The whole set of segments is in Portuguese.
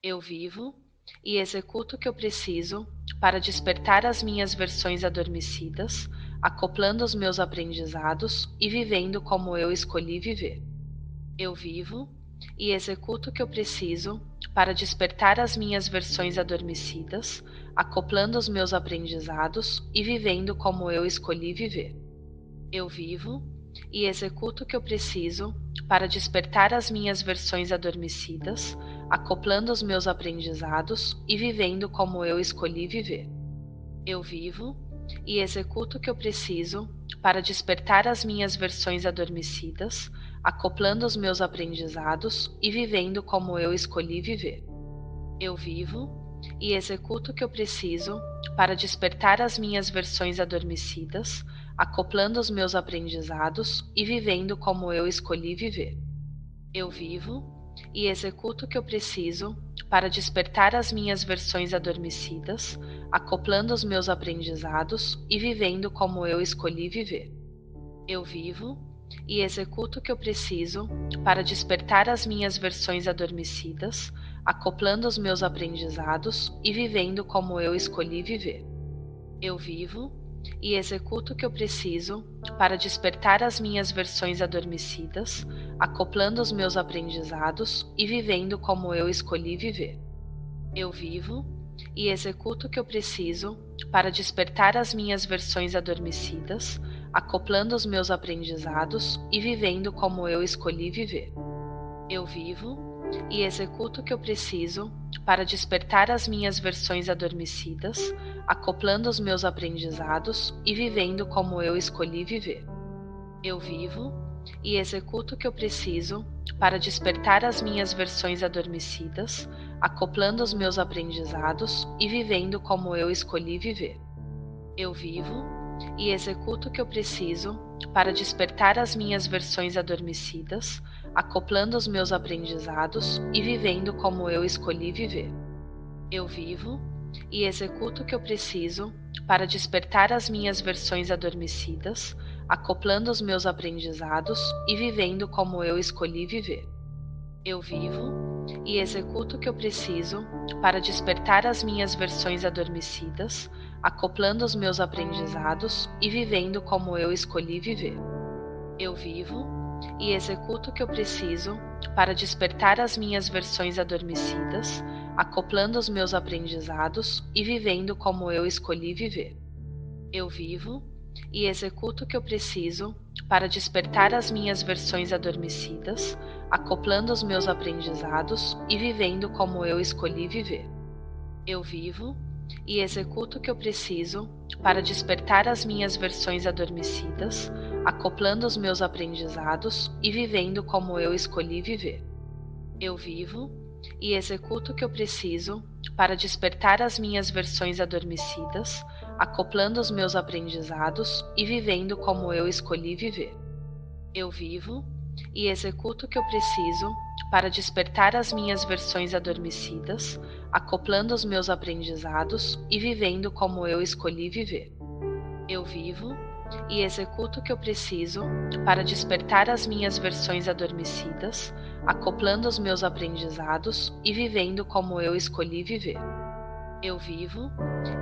Eu vivo e executo o que eu preciso para despertar as minhas versões adormecidas, acoplando os meus aprendizados e vivendo como eu escolhi viver. Eu vivo e executo o que eu preciso para despertar as minhas versões adormecidas, acoplando os meus aprendizados e vivendo como eu escolhi viver. Eu vivo e executo o que eu preciso para despertar as minhas versões adormecidas, acoplando os meus aprendizados e vivendo como eu escolhi viver. Eu vivo e executo o que eu preciso para despertar as minhas versões adormecidas, acoplando os meus aprendizados e vivendo como eu escolhi viver. Eu vivo e executo o que eu preciso para despertar as minhas versões adormecidas, acoplando os meus aprendizados e vivendo como eu escolhi viver. Eu vivo e executo o que eu preciso para despertar as minhas versões adormecidas, acoplando os meus aprendizados e vivendo como eu escolhi viver. Eu vivo e executo o que eu preciso para despertar as minhas versões adormecidas, acoplando os meus aprendizados e vivendo como eu escolhi viver. Eu vivo e executo o que eu preciso para despertar as minhas versões adormecidas, acoplando os meus aprendizados e vivendo como eu escolhi viver. Eu vivo e executo o que eu preciso para despertar as minhas versões adormecidas, acoplando os meus aprendizados e vivendo como eu escolhi viver. Eu vivo e executo o que eu preciso para despertar as minhas versões adormecidas, acoplando os meus aprendizados e vivendo como eu escolhi viver. Eu vivo e executo o que eu preciso para despertar as minhas versões adormecidas, acoplando os meus aprendizados e vivendo como eu escolhi viver. Eu vivo e executo o que eu preciso para despertar as minhas versões adormecidas, acoplando os meus aprendizados e vivendo como eu escolhi viver. Eu vivo e executo o que eu preciso para despertar as minhas versões adormecidas, acoplando os meus aprendizados e vivendo como eu escolhi viver. Eu vivo e executo o que eu preciso para despertar as minhas versões adormecidas, acoplando os meus aprendizados e vivendo como eu escolhi viver. Eu vivo e executo o que eu preciso para despertar as minhas versões adormecidas, acoplando os meus aprendizados e vivendo como eu escolhi viver. Eu vivo e executo o que eu preciso para despertar as minhas versões adormecidas, acoplando os meus aprendizados e vivendo como eu escolhi viver. Eu vivo e executo o que eu preciso para despertar as minhas versões adormecidas, acoplando os meus aprendizados e vivendo como eu escolhi viver. Eu vivo e executo o que eu preciso para despertar as minhas versões adormecidas, acoplando os meus aprendizados e vivendo como eu escolhi viver. Eu vivo e executo o que eu preciso para despertar as minhas versões adormecidas, acoplando os meus aprendizados e vivendo como eu escolhi viver. Eu vivo e executo o que eu preciso para despertar as minhas versões adormecidas, acoplando os meus aprendizados e vivendo como eu escolhi viver. Eu vivo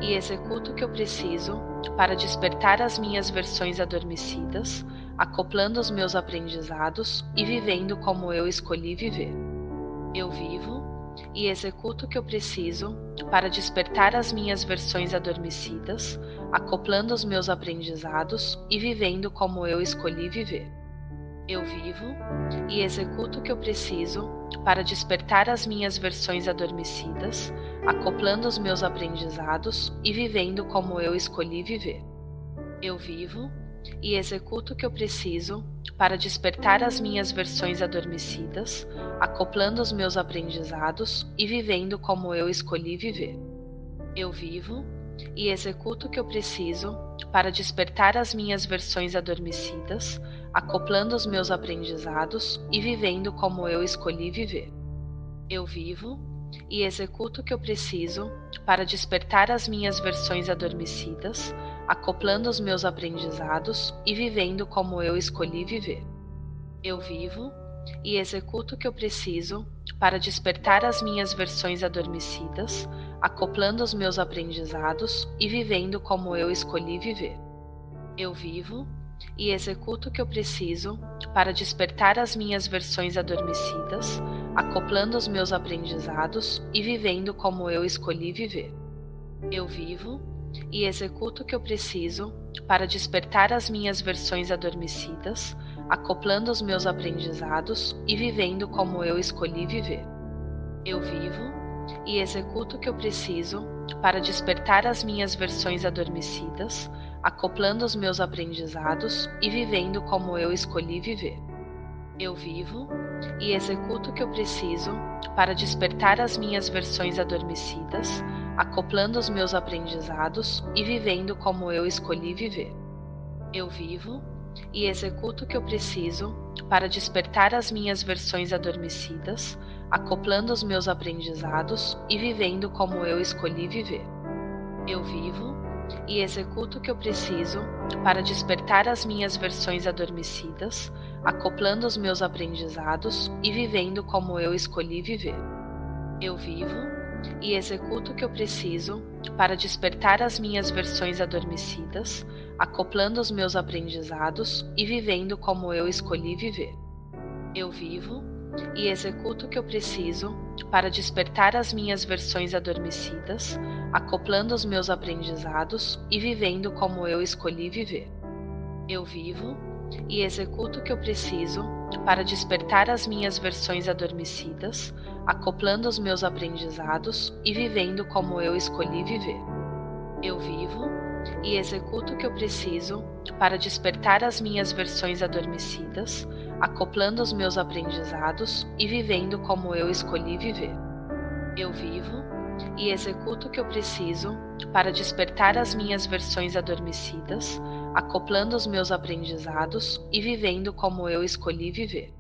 e executo o que eu preciso para despertar as minhas versões adormecidas, acoplando os meus aprendizados e vivendo como eu escolhi viver. Eu vivo e executo o que eu preciso para despertar as minhas versões adormecidas, acoplando os meus aprendizados e vivendo como eu escolhi viver. Eu vivo e executo o que eu preciso para despertar as minhas versões adormecidas, acoplando os meus aprendizados e vivendo como eu escolhi viver. Eu vivo e executo o que eu preciso para despertar as minhas versões adormecidas, acoplando os meus aprendizados e vivendo como eu escolhi viver. Eu vivo e executo o que eu preciso para despertar as minhas versões adormecidas, acoplando os meus aprendizados e vivendo como eu escolhi viver. Eu vivo e executo o que eu preciso para despertar as minhas versões adormecidas, acoplando os meus aprendizados e vivendo como eu escolhi viver. Eu vivo e executo o que eu preciso para despertar as minhas versões adormecidas, acoplando os meus aprendizados e vivendo como eu escolhi viver. Eu vivo e executo o que eu preciso para despertar as minhas versões adormecidas, acoplando os meus aprendizados e vivendo como eu escolhi viver. Eu vivo e executo o que eu preciso para despertar as minhas versões adormecidas, acoplando os meus aprendizados e vivendo como eu escolhi viver. Eu vivo e executo o que eu preciso para despertar as minhas versões adormecidas, acoplando os meus aprendizados e vivendo como eu escolhi viver. Eu vivo e executo o que eu preciso para despertar as minhas versões adormecidas, acoplando os meus aprendizados e vivendo como eu escolhi viver. Eu vivo e executo o que eu preciso para despertar as minhas versões adormecidas, acoplando os meus aprendizados e vivendo como eu escolhi viver. Eu vivo e executo o que eu preciso para despertar as minhas versões adormecidas, acoplando os meus aprendizados e vivendo como eu escolhi viver. Eu vivo e executo o que eu preciso para despertar as minhas versões adormecidas, acoplando os meus aprendizados e vivendo como eu escolhi viver. Eu vivo e executo o que eu preciso para despertar as minhas versões adormecidas, acoplando os meus aprendizados e vivendo como eu escolhi viver. Eu vivo e executo o que eu preciso para despertar as minhas versões adormecidas, acoplando os meus aprendizados e vivendo como eu escolhi viver. Eu vivo e executo o que eu preciso para despertar as minhas versões adormecidas, acoplando os meus aprendizados e vivendo como eu escolhi viver. Eu vivo e executo o que eu preciso para despertar as minhas versões adormecidas, acoplando os meus aprendizados e vivendo como eu escolhi viver.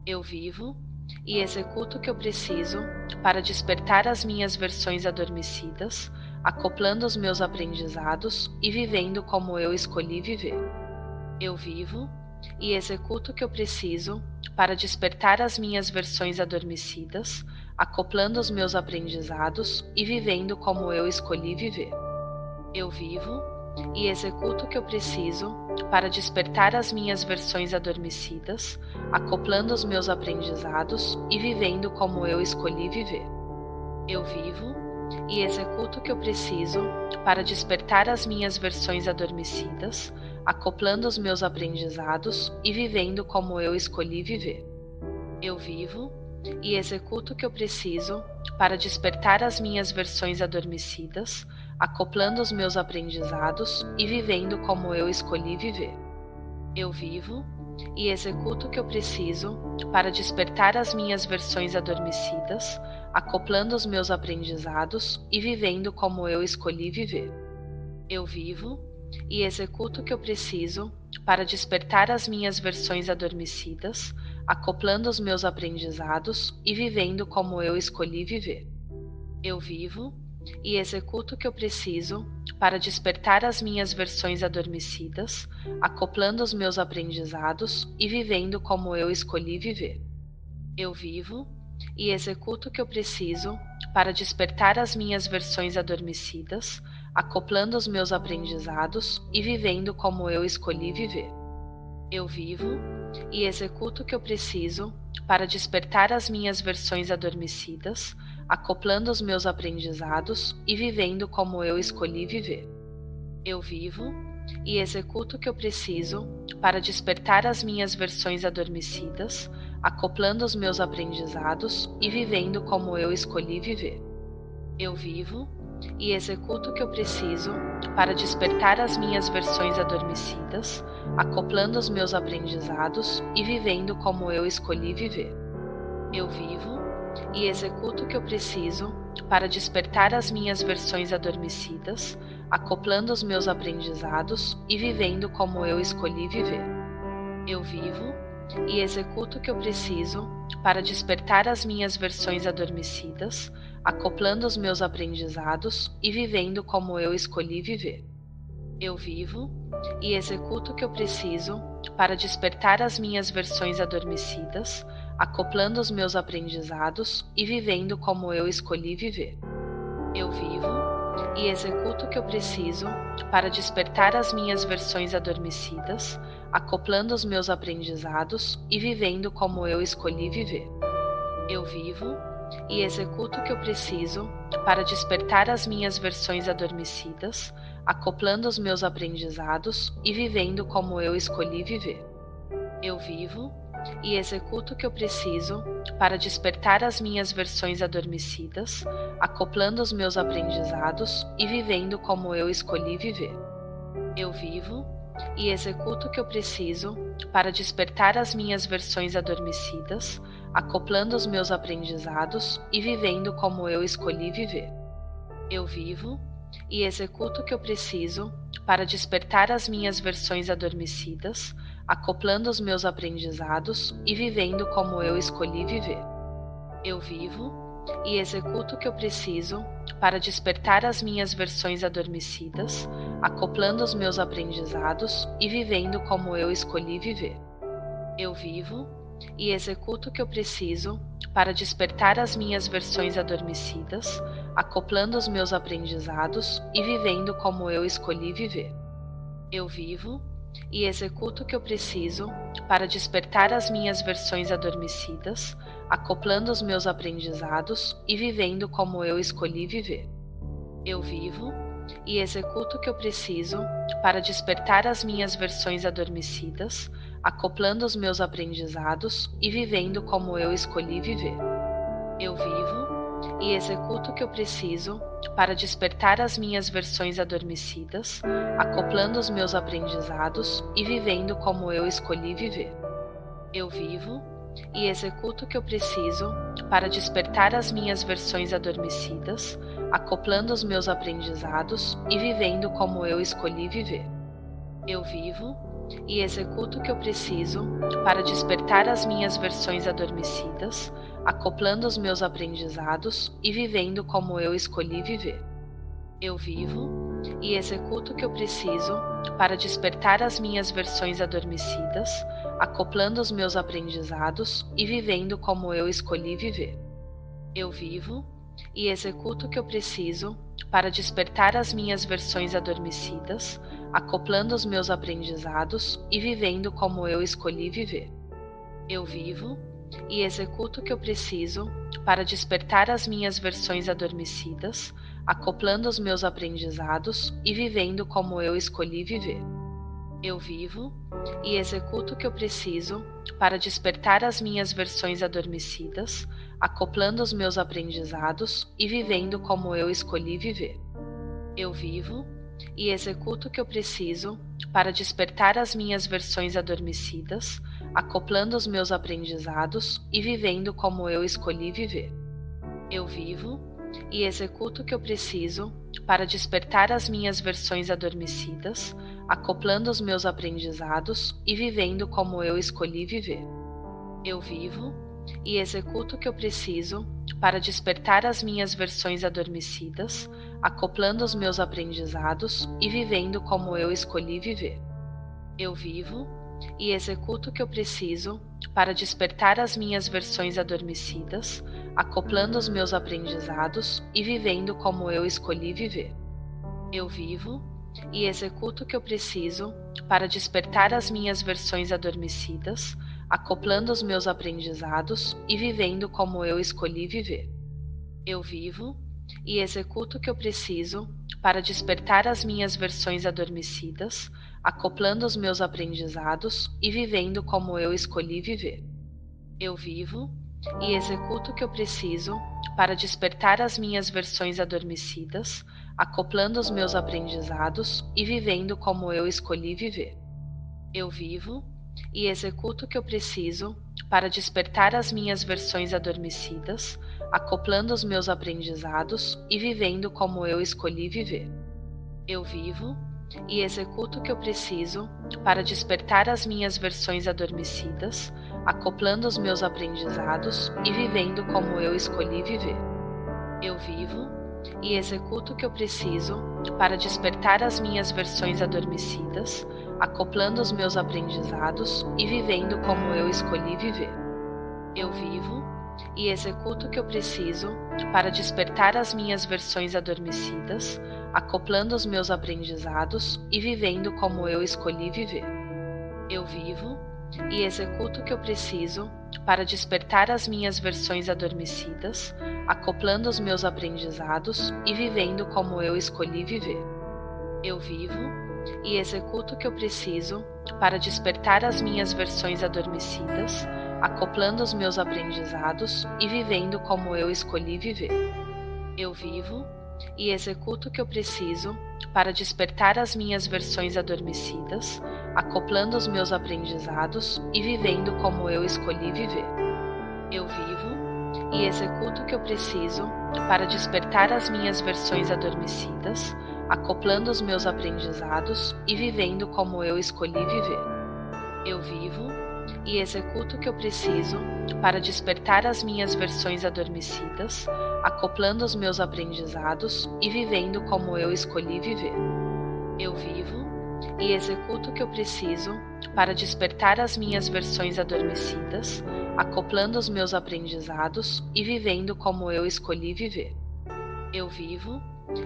Eu vivo e executo o que eu preciso para despertar as minhas versões adormecidas, acoplando os meus aprendizados e vivendo como eu escolhi viver. Eu vivo e executo o que eu preciso para despertar as minhas versões adormecidas, acoplando os meus aprendizados e vivendo como eu escolhi viver. Eu vivo e executo o que eu preciso para despertar as minhas versões adormecidas, acoplando os meus aprendizados e vivendo como eu escolhi viver. Eu vivo e executo o que eu preciso para despertar as minhas versões adormecidas, acoplando os meus aprendizados e vivendo como eu escolhi viver. Eu vivo e executo o que eu preciso para despertar as minhas versões adormecidas, acoplando os meus aprendizados e vivendo como eu escolhi viver. Eu vivo e executo o que eu preciso para despertar as minhas versões adormecidas, acoplando os meus aprendizados e vivendo como eu escolhi viver. Eu vivo e executo o que eu preciso para despertar as minhas versões adormecidas, acoplando os meus aprendizados e vivendo como eu escolhi viver. Eu vivo e executo o que eu preciso para despertar as minhas versões adormecidas, acoplando os meus aprendizados e vivendo como eu escolhi viver. Eu vivo e executo o que eu preciso para despertar as minhas versões adormecidas, acoplando os meus aprendizados e vivendo como eu escolhi viver. Eu vivo e executo o que eu preciso para despertar as minhas versões adormecidas, acoplando os meus aprendizados e vivendo como eu escolhi viver. Eu vivo e executo o que eu preciso para despertar as minhas versões adormecidas, acoplando os meus aprendizados e vivendo como eu escolhi viver. Eu vivo e executo o que eu preciso para despertar as minhas versões adormecidas, acoplando os meus aprendizados e vivendo como eu escolhi viver. Eu vivo e executo o que eu preciso para despertar as minhas versões adormecidas, acoplando os meus aprendizados e vivendo como eu escolhi viver. Eu vivo e executo o que eu preciso para despertar as minhas versões adormecidas, acoplando os meus aprendizados e vivendo como eu escolhi viver. Eu vivo e executo o que eu preciso para despertar as minhas versões adormecidas, acoplando os meus aprendizados e vivendo como eu escolhi viver. Eu vivo e executo o que eu preciso para despertar as minhas versões adormecidas, acoplando os meus aprendizados e vivendo como eu escolhi viver. Eu vivo e executo o que eu preciso para despertar as minhas versões adormecidas, acoplando os meus aprendizados e vivendo como eu escolhi viver. Eu vivo e executo o que eu preciso para despertar as minhas versões adormecidas, acoplando os meus aprendizados e vivendo como eu escolhi viver. Eu vivo e executo o que eu preciso para despertar as minhas versões adormecidas, acoplando os meus aprendizados e vivendo como eu escolhi viver. Eu vivo e executo o que eu preciso para despertar as minhas versões adormecidas, acoplando os meus aprendizados e vivendo como eu escolhi viver. Eu vivo e executo o que eu preciso para despertar as minhas versões adormecidas, acoplando os meus aprendizados e vivendo como eu escolhi viver. Eu vivo e executo o que eu preciso para despertar as minhas versões adormecidas, acoplando os meus aprendizados e vivendo como eu escolhi viver. Eu vivo e executo o que eu preciso para despertar as minhas versões adormecidas, acoplando os meus aprendizados e vivendo como eu escolhi viver. Eu vivo e executo o que eu preciso para despertar as minhas versões adormecidas, acoplando os meus aprendizados e vivendo como eu escolhi viver. Eu vivo e executo o que eu preciso para despertar as minhas versões adormecidas, acoplando os meus aprendizados e vivendo como eu escolhi viver. Eu vivo e executo o que eu preciso para despertar as minhas versões adormecidas, acoplando os meus aprendizados e vivendo como eu escolhi viver. Eu vivo e executo o que eu preciso para despertar as minhas versões adormecidas, acoplando os meus aprendizados e vivendo como eu escolhi viver. Eu vivo e executo o que eu preciso para despertar as minhas versões adormecidas, acoplando os meus aprendizados e vivendo como eu escolhi viver. Eu vivo e executo o que eu preciso para despertar as minhas versões adormecidas, acoplando os meus aprendizados e vivendo como eu escolhi viver. Eu vivo e executo o que eu preciso para despertar as minhas versões adormecidas, acoplando os meus aprendizados e vivendo como eu escolhi viver. Eu vivo e executo o que eu preciso para despertar as minhas versões adormecidas, acoplando os meus aprendizados e vivendo como eu escolhi viver. Eu vivo e executo o que eu preciso para despertar as minhas versões adormecidas, acoplando os meus aprendizados e vivendo como eu escolhi viver. Eu vivo e executo o que eu preciso para despertar as minhas versões adormecidas, acoplando os meus aprendizados e vivendo como eu escolhi viver. Eu vivo e executo o que eu preciso para despertar as minhas versões adormecidas, acoplando os meus aprendizados e vivendo como eu escolhi viver. Eu vivo e executo o que eu preciso para despertar as minhas versões adormecidas, acoplando os meus aprendizados e vivendo como eu escolhi viver. Eu vivo e executo o que eu preciso para despertar as minhas versões adormecidas, acoplando os meus aprendizados e vivendo como eu escolhi viver. Eu vivo e executo o que eu preciso para despertar as minhas versões adormecidas, acoplando os meus aprendizados e vivendo como eu escolhi viver. Eu vivo e executo o que eu preciso para despertar as minhas versões adormecidas, acoplando os meus aprendizados e vivendo como eu escolhi viver. Eu vivo e executo o que eu preciso para despertar as minhas versões adormecidas, acoplando os meus aprendizados e vivendo como eu escolhi viver. Eu vivo e executo o que eu preciso para despertar as minhas versões adormecidas, acoplando os meus aprendizados e vivendo como eu escolhi viver. Eu vivo e executo o que eu preciso para despertar as minhas versões adormecidas, acoplando os meus aprendizados e vivendo como eu escolhi viver. Eu vivo e executo o que eu preciso para despertar as minhas versões adormecidas, acoplando os meus aprendizados e vivendo como eu escolhi viver. Eu vivo e executo o que eu preciso para despertar as minhas versões adormecidas, acoplando os meus aprendizados e vivendo como eu escolhi viver. Eu vivo e executo o que eu preciso para despertar as minhas versões adormecidas, acoplando os meus aprendizados e vivendo como eu escolhi viver. Eu vivo e executo o que eu preciso para despertar as minhas versões adormecidas, acoplando os meus aprendizados e vivendo como eu escolhi viver. Eu vivo e executo o que eu preciso para despertar as minhas versões adormecidas, acoplando os meus aprendizados e vivendo como eu escolhi viver. Eu vivo e executo o que eu preciso para despertar as minhas versões adormecidas, acoplando os meus aprendizados e vivendo como eu escolhi viver. Eu vivo e executo o que eu preciso para despertar as minhas versões adormecidas, acoplando os meus aprendizados e vivendo como eu escolhi viver. Eu vivo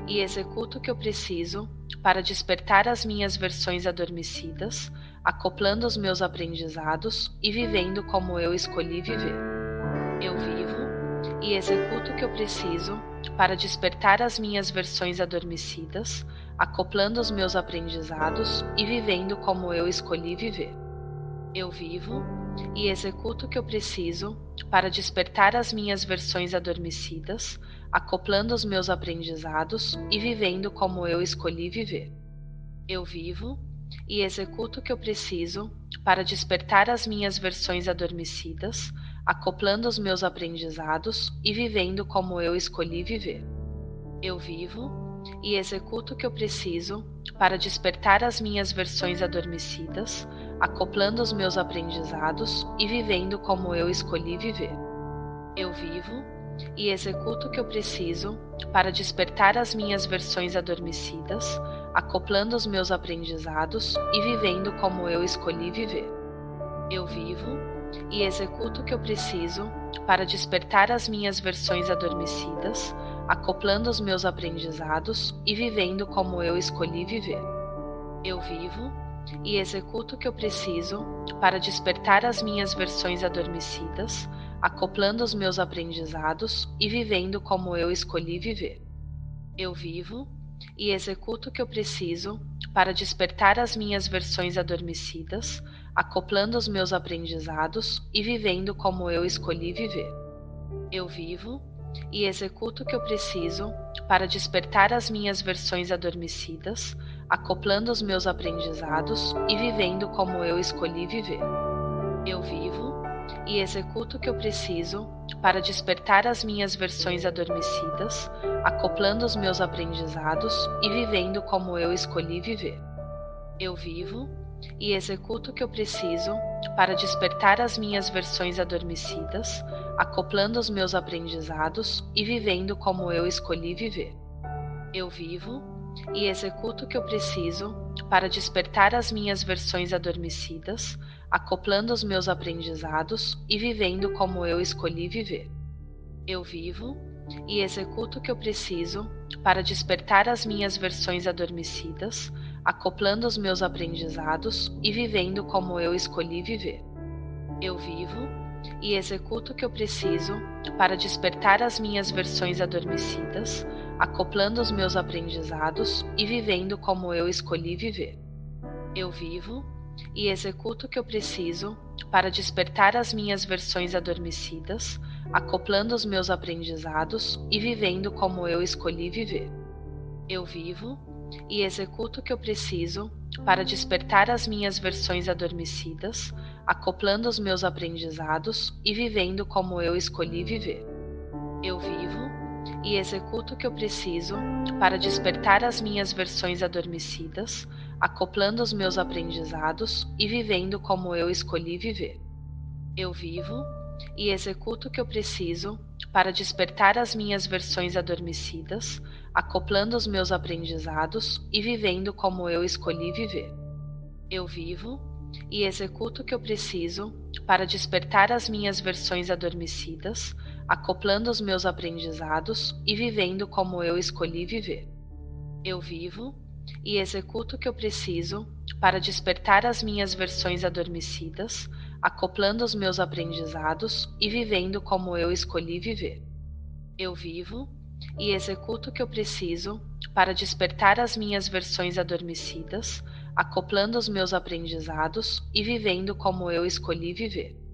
e executo o que eu preciso para despertar as minhas versões adormecidas, acoplando os meus aprendizados e vivendo como eu escolhi viver. Eu vivo e executo o que eu preciso para despertar as minhas versões adormecidas, acoplando os meus aprendizados e vivendo como eu escolhi viver. Eu vivo e executo o que eu preciso para despertar as minhas versões adormecidas, acoplando os meus aprendizados e vivendo como eu escolhi viver. Eu vivo e executo o que eu preciso para despertar as minhas versões adormecidas, acoplando os meus aprendizados e vivendo como eu escolhi viver. Eu vivo e executo o que eu preciso para despertar as minhas versões adormecidas, acoplando os meus aprendizados e vivendo como eu escolhi viver. Eu vivo e executo o que eu preciso para despertar as minhas versões adormecidas, acoplando os meus aprendizados e vivendo como eu escolhi viver. Eu vivo e executo o que eu preciso para despertar as minhas versões adormecidas, acoplando os meus aprendizados e vivendo como eu escolhi viver. Eu vivo e executo o que eu preciso para despertar as minhas versões adormecidas, acoplando os meus aprendizados e vivendo como eu escolhi viver. Eu vivo e executo o que eu preciso para despertar as minhas versões adormecidas, acoplando os meus aprendizados e vivendo como eu escolhi viver. Eu vivo e executo o que eu preciso para despertar as minhas versões adormecidas, acoplando os meus aprendizados e vivendo como eu escolhi viver. Eu vivo e executo o que eu preciso para despertar as minhas versões adormecidas, acoplando os meus aprendizados e vivendo como eu escolhi viver. Eu vivo e executo o que eu preciso para despertar as minhas versões adormecidas, acoplando os meus aprendizados e vivendo como eu escolhi viver. Eu vivo e executo o que eu preciso para despertar as minhas versões adormecidas, acoplando os meus aprendizados e vivendo como eu escolhi viver. Eu vivo e executo o que eu preciso para despertar as minhas versões adormecidas, acoplando os meus aprendizados e vivendo como eu escolhi viver. Eu vivo e executo o que eu preciso para despertar as minhas versões adormecidas, acoplando os meus aprendizados e vivendo como eu escolhi viver. Eu vivo e executo o que eu preciso para despertar as minhas versões adormecidas, acoplando os meus aprendizados e vivendo como eu escolhi viver. Eu vivo e executo o que eu preciso para despertar as minhas versões adormecidas, acoplando os meus aprendizados e vivendo como eu escolhi viver. Eu vivo e executo o que eu preciso para despertar as minhas versões adormecidas, acoplando os meus aprendizados e vivendo como eu escolhi viver. Eu vivo e executo o que eu preciso para despertar as minhas versões adormecidas, acoplando os meus aprendizados e vivendo como eu escolhi viver. Eu vivo e executo o que eu preciso para despertar as minhas versões adormecidas, acoplando os meus aprendizados e vivendo como eu escolhi viver. Eu vivo e executo o que eu preciso para despertar as minhas versões adormecidas, acoplando os meus aprendizados e vivendo como eu escolhi viver. Eu vivo e executo o que eu preciso para despertar as minhas versões adormecidas, acoplando os meus aprendizados e vivendo como eu escolhi viver.